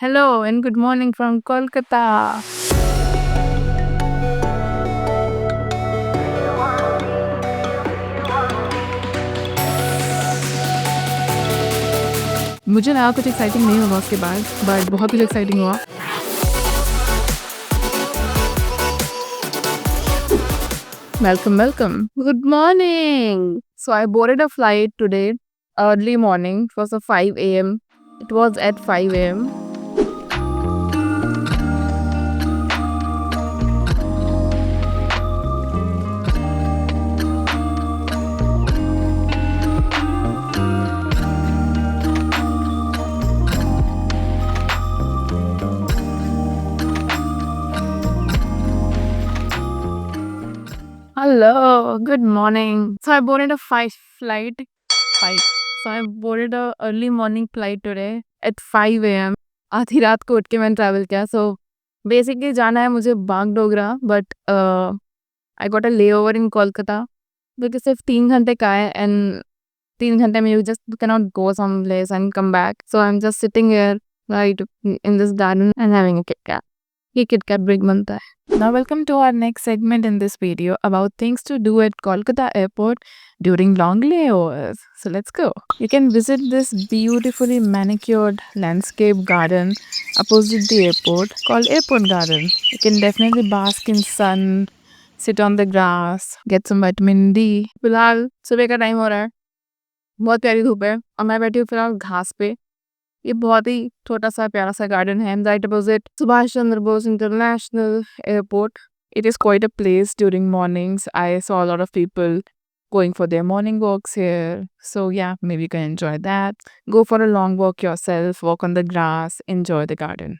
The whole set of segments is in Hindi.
Hello and good morning from Kolkata. मुझे लगा कुछ एक्साइटिंग नहीं होगा उसके बाद, बट बहुत कुछ एक्साइटिंग हुआ. Welcome. Good morning. So I boarded a flight today, early morning. It was a 5 a.m. It was at 5 a.m. Hello, good morning. So I boarded a flight. So I boarded a early morning flight today at 5 a.m. आधी रात को उठ के मैंने ट्रैवल किया. So basically जाना है मुझे Bagdogra, but I got a layover in Kolkata क्योंकि सिर्फ 3 घंटे का है and 3 घंटे में you just cannot go someplace and come back. So I'm just sitting here right in this garden and having a Kit Kat. ये Kit Kat break बनता है. Now welcome to our next segment in this video about things to do at Kolkata airport during long layovers. So let's go. You can visit this beautifully manicured landscape garden opposite the airport called Airport Garden. You can definitely bask in sun, sit on the grass, get some vitamin D. फिलहाल सुबह का टाइम हो रहा है, बहुत प्यारी धूप है और मैं बैठी हूँ फिलहाल घास पे. ये बहुत ही छोटा सा प्यारा सा गार्डन है. Right opposite Subhash Chandra Bose international airport. It is quite a place during mornings. I saw a lot of people going for their morning walks here. So yeah, maybe you can enjoy that. Go for a long walk yourself, walk on the grass, enjoy the garden.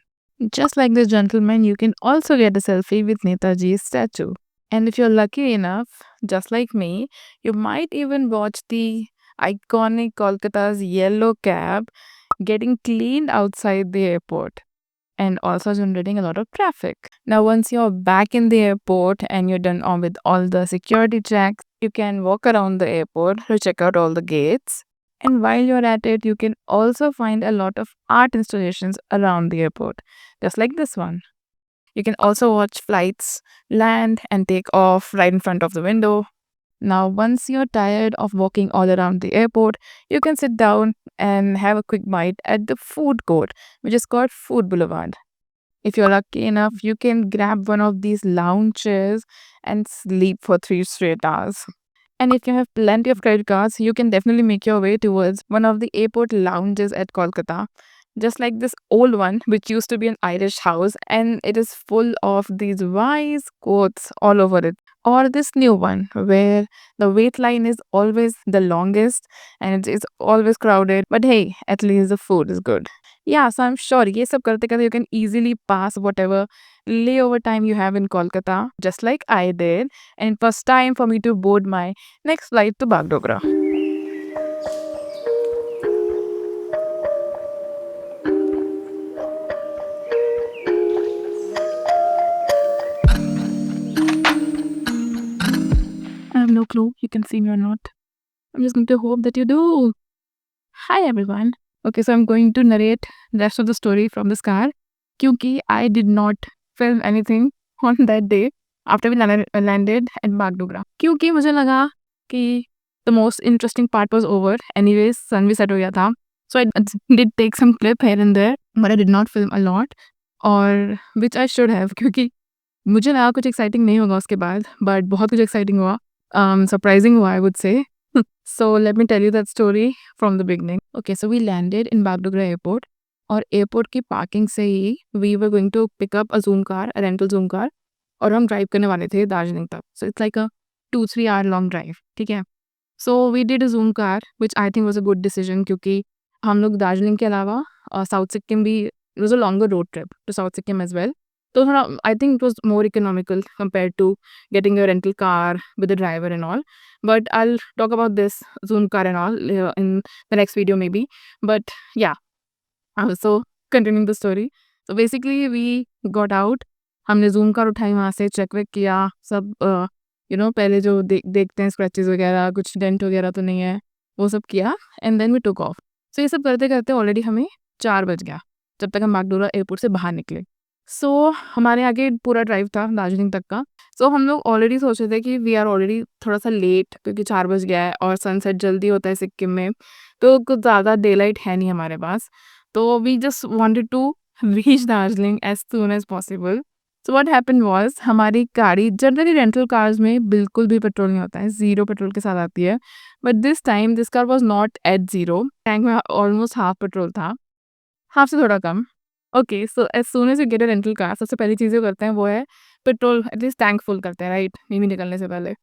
Just like this gentleman, you can also get a selfie with Netaji's statue. And if you're lucky enough, just like me, you might even watch the iconic Kolkata's yellow cab getting cleaned outside the airport and also generating a lot of traffic. Now, once you're back in the airport and you're done on with all the security checks, you can walk around the airport to check out all the gates. And while you're at it, you can also find a lot of art installations around the airport, just like this one. You can also watch flights land and take off right in front of the window. Now, once you're tired of walking all around the airport, you can sit down and have a quick bite at the food court, which is called Food Boulevard. If you're lucky enough, you can grab one of these lounge chairs and sleep for 3 straight hours. And if you have plenty of credit cards, you can definitely make your way towards one of the airport lounges at Kolkata. Just like this old one, which used to be an Irish house, and it is full of these wise quotes all over it. Or this new one, where the wait line is always the longest and it is always crowded. But hey, at least the food is good. Yeah, so I'm sure ये सब करते करते you can easily pass whatever layover time you have in Kolkata, just like I did. And it was time for me to board my next flight to Bagdogra. I have no clue you can see me or not. I'm just going to hope that you do. Hi everyone. Okay, so I'm going to narrate the rest of the story from this car. Kyunki I did not film anything on that day after we landed at Bagdogra. Kyunki मुझे लगा कि the most interesting part was over. Anyways, sun भी set हो गया था. So I did take some clip here and there, but I did not film a lot. और which I should have क्योंकि मुझे लगा कुछ exciting नहीं होगा उसके बाद, but बहुत कुछ exciting हुआ. Surprising हुआ, I would say. So let me tell you that story from the beginning. Okay, so we landed in Bagdogra airport और एयरपोर्ट की पार्किंग से ही we were going to pick up a Zoomcar, a rental Zoomcar, और हम ड्राइव करने वाले थे दार्जिलिंग तक. So it's like a 2-3 hour long drive. ठीक है, so we did a Zoomcar which I think was a good decision क्योंकि हम लोग दार्जिलिंग के अलावा साउथ सिक्किम भी, it was a longer road trip to south Sikkim as well. तो थोड़ा I think it was more economical compare to getting a rental car with a driver and all. But I'll talk about this Zoom car and all in the next video maybe. But yeah, so continuing the story. So basically we got out. हमने Zoom car उठाई, वहाँ से चेक वेक किया सब. पहले जो देखते हैं स्क्रैचेस वगैरह, कुछ डेंट वगैरह तो नहीं है, वो सब किया. And then we took off. So ये सब करते करते ऑलरेडी हमें 4 बज गया. जब तक हम मैकडोरा एयरपोर्ट से बाहर निकले। सो हमारे आगे पूरा ड्राइव था दार्जिलिंग तक का। सो हम लोग ऑलरेडी सोच रहे थे कि वी आर ऑलरेडी थोड़ा-सा लेट, क्योंकि 4 बज गया है और सनसेट जल्दी होता है सिक्किम में, तो कुछ ज़्यादा डे लाइट है नहीं हमारे पास। तो we just wanted to reach Darjeeling as soon as possible. So what happened was, हमारी गाड़ी, जनरली रेंटल कार्स में बिल्कुल भी पेट्रोल नहीं होता है, ज़ीरो पेट्रोल के साथ आती है। But this time this car was not at zero, tank में ऑलमोस्ट हाफ पेट्रोल था, हाफ से थोड़ा कम। Okay, so as soon as you get a rental car, सबसे पहली चीज़ जो करते हैं वो है पेट्रोल, एटलीस्ट टैंक फुल करते हैं, राइट? यहीं निकलने से पहले।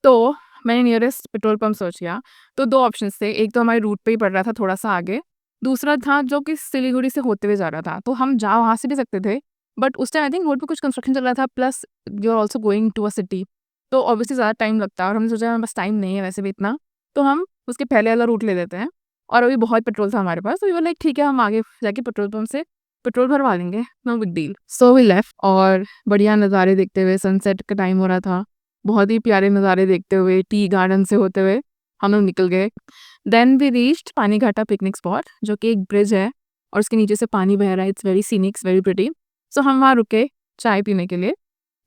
तो मैंने नियरेस्ट पेट्रोल पंप सर्च किया, तो 2 ऑप्शंस थे, एक तो हमारे रूट पे ही पड़ रहा था थोड़ा-सा आगे, दूसरा था जो कि सिलीगुड़ी से होते हुए जा रहा था, तो हम जा वहाँ से भी सकते थे, बट उस टाइम आई थिंक रोड पे कुछ कंस्ट्रक्शन चल रहा था, plus you are also going to a city, तो ऑब्वियसली ज़्यादा टाइम लगता है और हमने सोचा हमारे पास टाइम नहीं है वैसे भी इतना, तो हम उसके पहले वाला रूट ले लेते हैं और अभी बहुत पेट्रोल था हमारे पास, तो वी वर लाइक ठीक है, हम आगे जाके पेट्रोल पंप से पेट्रोल भरवा लेंगे, no big deal. So we left और बढ़िया नज़ारे देखते हुए, सनसेट का टाइम हो रहा था, बहुत ही प्यारे नज़ारे देखते हुए, टी गार्डन से होते हुए हम लोग निकल गए। Then we reached Panighata picnic spot, जो कि एक ब्रिज है और उसके नीचे से पानी बह रहा है, it's very scenic, it's very pretty. So हम वहाँ रुके चाय पीने के लिए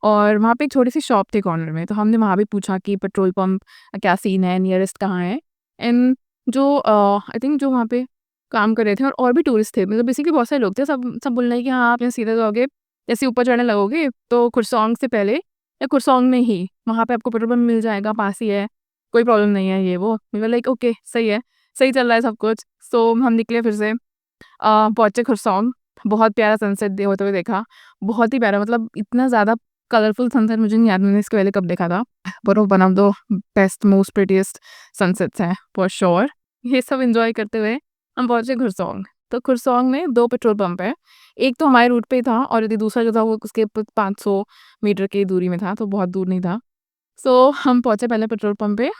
और वहाँ पे एक छोटी-सी शॉप थी कॉर्नर में, तो हमने वहाँ भी पूछा कि पेट्रोल पंप क्या सीन है, नियरेस्ट कहाँ है? एंड जो आई थिंक जो वहाँ पे काम कर रहे थे और भी टूरिस्ट थे, मतलब बेसिकली बहुत सारे लोग थे, सब सब बोल रहे हैं कि हाँ, आप यहाँ सीधे जाओगे, जैसे ऊपर चढ़ने लगोगे तो खुरसोंग से पहले या खुरसोंग में ही वहाँ पे आपको पेट्रोल पंप मिल जाएगा, पास ही है, कोई प्रॉब्लम नहीं है, ये वो। वी वर लाइक ओके, सही है, सही चल रहा है सब कुछ। सो हम निकले फिर से, पहुँचे खुरसोंग, बहुत प्यारा सनसेट होते हुए देखा, बहुत ही प्यारा, मतलब इतना ज़्यादा कलरफुल सनसेट मुझे नहीं याद मैंने इसके पहले कब देखा था, पर वो one of the best most prettiest sunsets हैं फॉर श्योर। ये सब एंजॉय करते हुए हम पहुँचे खुरसोंग। तो खुरसोंग में 2 पेट्रोल पंप है, एक तो हमारे रूट पे ही था और यदि दूसरा जो था वो उसके 500 मीटर की दूरी में था, तो बहुत दूर नहीं था। सो हम पहुँचे पहले पेट्रोल पंप पे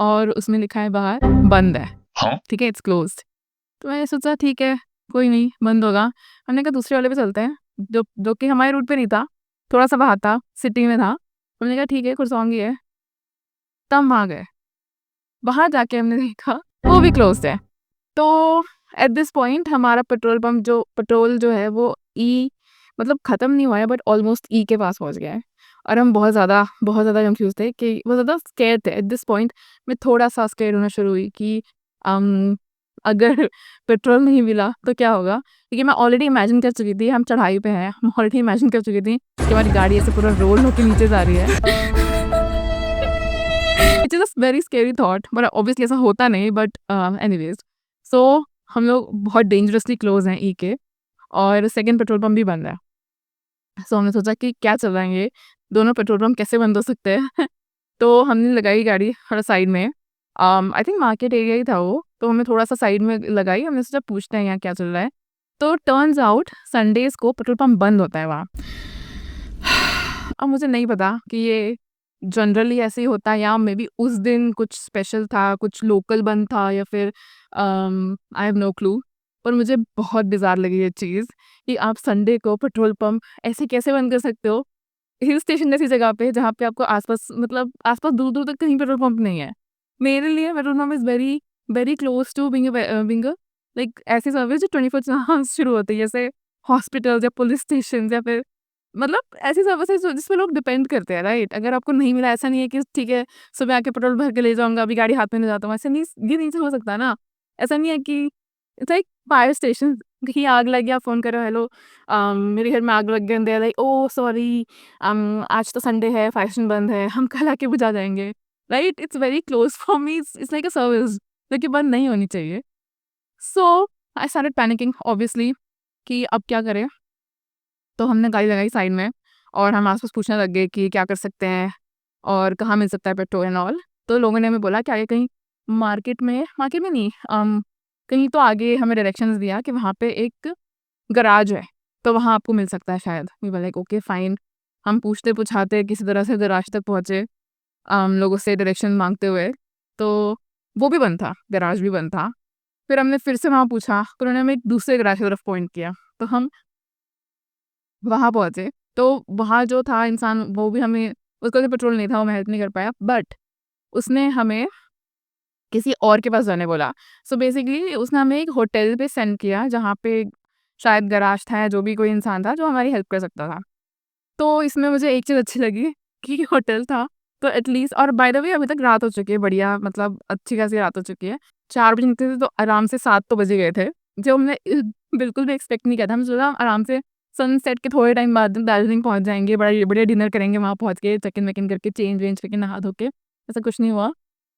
और उसमें लिखा है बाहर बंद है, हाँ? ठीक है, इट्स क्लोज्ड। तो मैंने सोचा ठीक है, कोई नहीं, बंद होगा। हमने कहा दूसरे वाले पे चलते हैं, जो कि हमारे रूट पे नहीं था, थोड़ा-सा बाहर था, सिटी में था। हमने कहा ठीक है, खुरसोंग ही है। तब हम आ गए। बाहर जाके हमने देखा वो भी क्लोज़्ड है। तो एट दिस पॉइंट हमारा पेट्रोल जो है वो मतलब ख़त्म नहीं हुआ है, बट ऑलमोस्ट के पास पहुँच गया है और हम बहुत ज़्यादा कन्फ्यूज़ थे कि बहुत ज़्यादा स्कैर्ड थे। एट दिस पॉइंट मैं थोड़ा-सा स्कैर्ड होना शुरू हुई कि अगर पेट्रोल नहीं मिला तो क्या होगा? क्योंकि मैं ऑलरेडी इमेजिन कर चुकी थी, हम चढ़ाई पे हैं, मैं ऑलरेडी इमेजिन कर चुकी थी कि हमारी गाड़ी ऐसे पूरा रोल होके नीचे जा रही है। It is a very scary thought, but obviously ऐसा होता नहीं, बट एनीवेज़। सो हम लोग बहुत डेंजरसली क्लोज़ हैं के और सेकंड पेट्रोल पंप भी बंद है। सो हमने सोचा कि क्या चल रहा है ये, दोनों पेट्रोल पंप कैसे बंद हो सकते हैं? तो हमने लगाई गाड़ी थोड़ा साइड में, आई थिंक मार्केट एरिया ही था वो, तो हमने थोड़ा-सा साइड में लगाई, हमने सोचा पूछते हैं यहाँ क्या चल रहा है। तो टर्न्स आउट संडेज़ को पेट्रोल पंप बंद होता है वहाँ। अब मुझे नहीं पता कि ये जनरली ऐसे ही होता है या मे बी उस दिन कुछ स्पेशल था, कुछ लोकल बंद था या फिर आई हैव नो क्लू, पर मुझे बहुत बिज़ार लगी ये चीज़ कि आप संडे को पेट्रोल पंप ऐसे कैसे बंद कर सकते हो? हिल स्टेशन जैसी जगह पे जहाँ पे आपको आस-पास, मतलब आस-पास दूर-दूर तक कहीं पेट्रोल पंप नहीं है। मेरे लिए petrol pump is very, very close to being a like ऐसी सर्विस जो 24 आवर्स शुरू होती है, जैसे हॉस्पिटल्स या पुलिस स्टेशंस या फिर मतलब ऐसी सर्विसेज़ जो जिस पे लोग डिपेंड करते हैं, राइट? अगर आपको नहीं मिला, ऐसा नहीं है कि ठीक है, सुबह आके पेट्रोल भर के ले जाऊँगा, अभी गाड़ी हाथ में नहीं जाता हूँ, ऐसा नहीं, ये नहीं हो सकता ना। ऐसा नहीं है कि इट्स लाइक फायर स्टेशन, कहीं आग लग गया, फ़ोन करो, हेलो मेरे घर में आग लग गई, and they are like oh sorry, आज तो संडे है, फायर स्टेशन बंद है, हम कल आके बुझा जाएँगे, right? It's very close for me, it's like a service जो कि बंद नहीं होनी चाहिए। सो आई स्टार्टेड पैनिकिंग ऑब्वियसली कि अब क्या करें? तो हमने गाड़ी लगाई साइड में और हम आस-पास पूछने लग गए कि क्या कर सकते हैं और कहाँ मिल सकता है पेट्रोल एंड ऑल। तो लोगों ने हमें बोला कि आगे कहीं मार्केट में नहीं, कहीं तो आगे हमें डायरेक्शंस दिया कि वहाँ पे एक गैराज है, तो वहाँ आपको मिल सकता है शायद। We were like okay fine. हम पूछते-पुछाते किसी तरह से गैराज तक पहुँचे, लोगों से डायरेक्शन माँगते हुए, तो वो भी बंद था, गैराज भी बंद था। फिर हमने फिर से वहाँ पूछा, तो उन्होंने हमें एक दूसरे गैराज की तरफ पॉइंट किया, तो हम वहाँ पहुँचे, तो वहाँ जो था इंसान वो भी हमें, उसका तो पेट्रोल नहीं था, वो हमें हेल्प नहीं कर पाया, बट उसने हमें किसी और के पास जाने बोला। सो बेसिकली उसने हमें एक होटल पे सेंड किया जहाँ पे शायद गराज था या जो भी कोई इंसान था जो हमारी हेल्प कर सकता था। तो इसमें मुझे एक चीज़ अच्छी लगी कि होटल था, तो एटलीस्ट और बाय द वे अभी तक रात हो चुकी है बढ़िया, मतलब अच्छी खासी रात हो चुकी है। 4 बजे निकले थे तो आराम से 7 तो बज ही गए थे, जो हमने बिल्कुल भी एक्सपेक्ट नहीं किया था। हमने सोचा आराम से सनसेट के थोड़े टाइम बाद दार्जिलिंग पहुँच जाएँगे, बड़ा बढ़िया डिनर करेंगे वहाँ पहुँच के, चेक-इन वेक-इन करके, चेंज-वेंज करके, नहा धो के। ऐसा कुछ नहीं हुआ,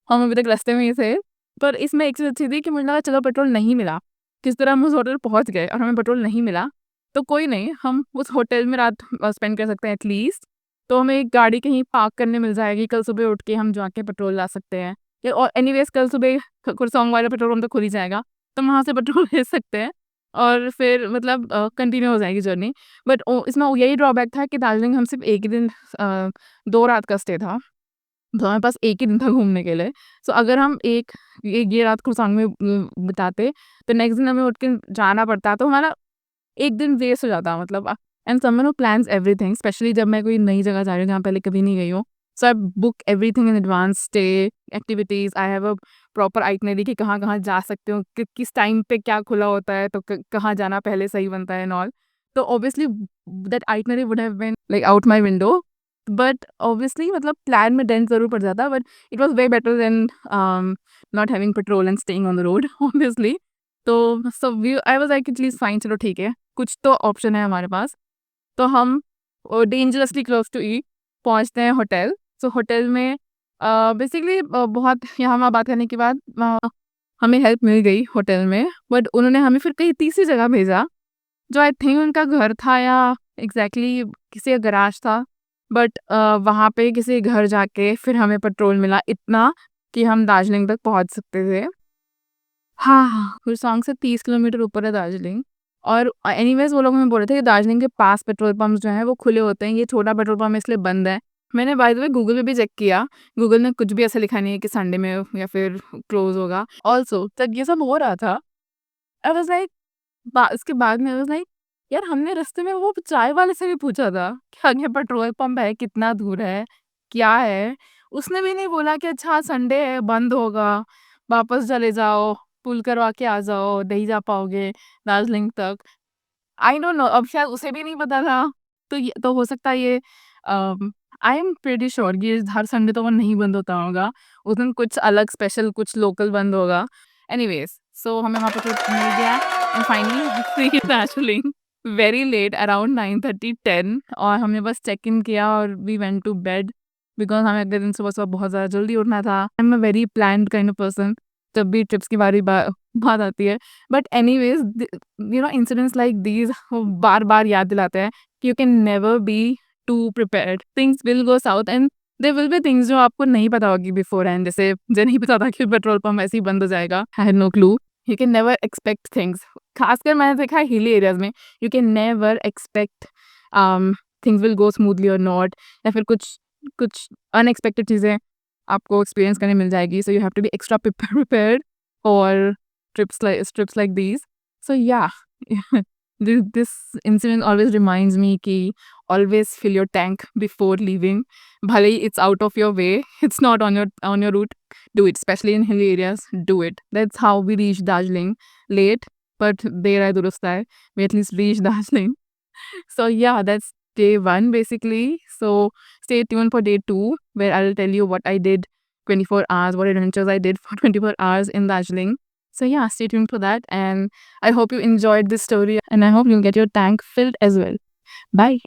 हम अभी तक रास्ते में ही थे। पर इसमें एक चीज़ अच्छी थी कि मुझे लगा चलो पेट्रोल नहीं मिला, किस तरह हम उस होटल पहुँच गए और हमें पेट्रोल नहीं मिला, तो कोई नहीं, हम उस होटल में रात स्पेंड कर सकते हैं एटलीस्ट। तो हमें एक गाड़ी कहीं पार्क करने मिल जाएगी, कल सुबह उठ के हम जाके पेट्रोल ला सकते हैं। या और एनीवेज़ कल सुबह कुरसोंग वाला पेट्रोल पंप तो खुल ही जाएगा, तो हम वहाँ से पेट्रोल ले सकते हैं और फिर मतलब कंटिन्यू हो जाएगी जर्नी। बट इसमें यही ड्रॉबैक था कि दार्जिलिंग हम सिर्फ 1 ही दिन 2 रात का स्टे था, तो हमारे पास 1 ही दिन था घूमने के लिए। सो अगर हम एक ये रात कुरसोंग में बिताते, तो नेक्स्ट दिन हमें उठ के जाना पड़ता, तो हमारा 1 दिन वेस्ट हो जाता, मतलब and someone who plans everything, specially जब मैं कोई नई जगह जा रही हूँ जहाँ पहले कभी नहीं गई हूँ। So I book everything in advance, stay, activities, I have a proper itinerary कि कहाँ-कहाँ जा सकते हो, कि किस टाइम पे क्या खुला होता है, तो कहाँ जाना पहले सही बनता है एंड ऑल। तो obviously that itinerary would have been like out my window, but obviously मतलब प्लान में डेंट ज़रूर पड़ जाता, but it was way better than not having petrol and staying on the road obviously. तो so we I was like at least fine, चलो ठीक है, कुछ तो ऑप्शन है हमारे पास। तो हम डेंजरसली क्लोज टू ई पहुँचते हैं होटल। सो होटल में बेसिकली बहुत यहाँ वहाँ बात करने के बाद हमें हेल्प मिल गई होटल में, बट उन्होंने हमें फिर कहीं तीसरी जगह भेजा, जो आई थिंक उनका घर था या एग्ज़ैक्टली किसी का गैराज था। बट वहाँ पे किसी के घर जाके फिर हमें पेट्रोल मिला इतना कि हम दार्जिलिंग तक पहुँच सकते थे। हाँ, हाँ। कुरसोंग से 30 किलोमीटर ऊपर है दार्जिलिंग, और एनीवेज़ वो लोग हमें बोल रहे थे कि दार्जिलिंग के पास पेट्रोल पंप्स जो हैं वो खुले होते हैं, ये छोटा पेट्रोल पंप इसलिए बंद है। मैंने बाय द वे गूगल पे भी चेक किया, गूगल में कुछ भी ऐसा लिखा नहीं है कि संडे में या फिर क्लोज़ होगा। ऑल्सो जब ये सब हो रहा था, आई वाज़ लाइक उसके बाद में आई वाज़ लाइक यार, हमने रास्ते में वो चाय वाले से भी पूछा था कि आगे पेट्रोल पंप है, कितना दूर है, क्या है? उसने भी नहीं बोला कि अच्छा संडे है, बंद होगा, वापस चले जाओ, पुल करवा के आ जाओ, नहीं जा पाओगे दार्जिलिंग तक। आई डोंट नो, अब शायद उसे भी नहीं पता था, तो ये तो हो सकता है ये आई एम प्रीटी श्योर कि हर संडे तो वो नहीं बंद होता होगा, उस दिन कुछ अलग स्पेशल कुछ लोकल बंद होगा। एनीवेज़, सो हमें वहाँ पे तो मिल गया and finally we reached Darjeeling very late around 9:30 10, और हमने बस चेक इन किया और we went to bed because हमें अगले दिन सुबह-सुबह बहुत ज़्यादा जल्दी उठना था। I am a very planned kind of person जब भी ट्रिप्स की बात आती है। But anyways incidents like these वो बार-बार याद दिलाते हैं कि you can never be too prepared, things will go south and there will be things जो आपको नहीं पता होगी बिफोरहैंड, जैसे मुझे नहीं पता था कि पेट्रोल पंप ऐसे ही बंद हो जाएगा, I had no clue. You can never expect things, खासकर मैंने देखा है हिली एरियाज़ में, you can never expect things will go smoothly और नॉट, या फिर कुछ कुछ अनएक्सपेक्टेड चीज़ें आपको एक्सपीरियंस करने मिल जाएगी, so you have to be extra prepared for trips like these. So yeah, this incident always reminds me कि always fill your tank before leaving. भले ही it's out of your way, it's not on your route, do it, especially in hilly areas, do it. That's how we reached Darjeeling late, but देर आए दुरुस्त आए, we at least reached Darjeeling. So yeah, that's day 1 basically. So stay tuned for day 2, where I'll tell you what I did 24 hours, what adventures I did for 24 hours in Darjeeling. So yeah, stay tuned for that, and I hope you enjoyed this story, and I hope you'll get your tank filled as well. Bye.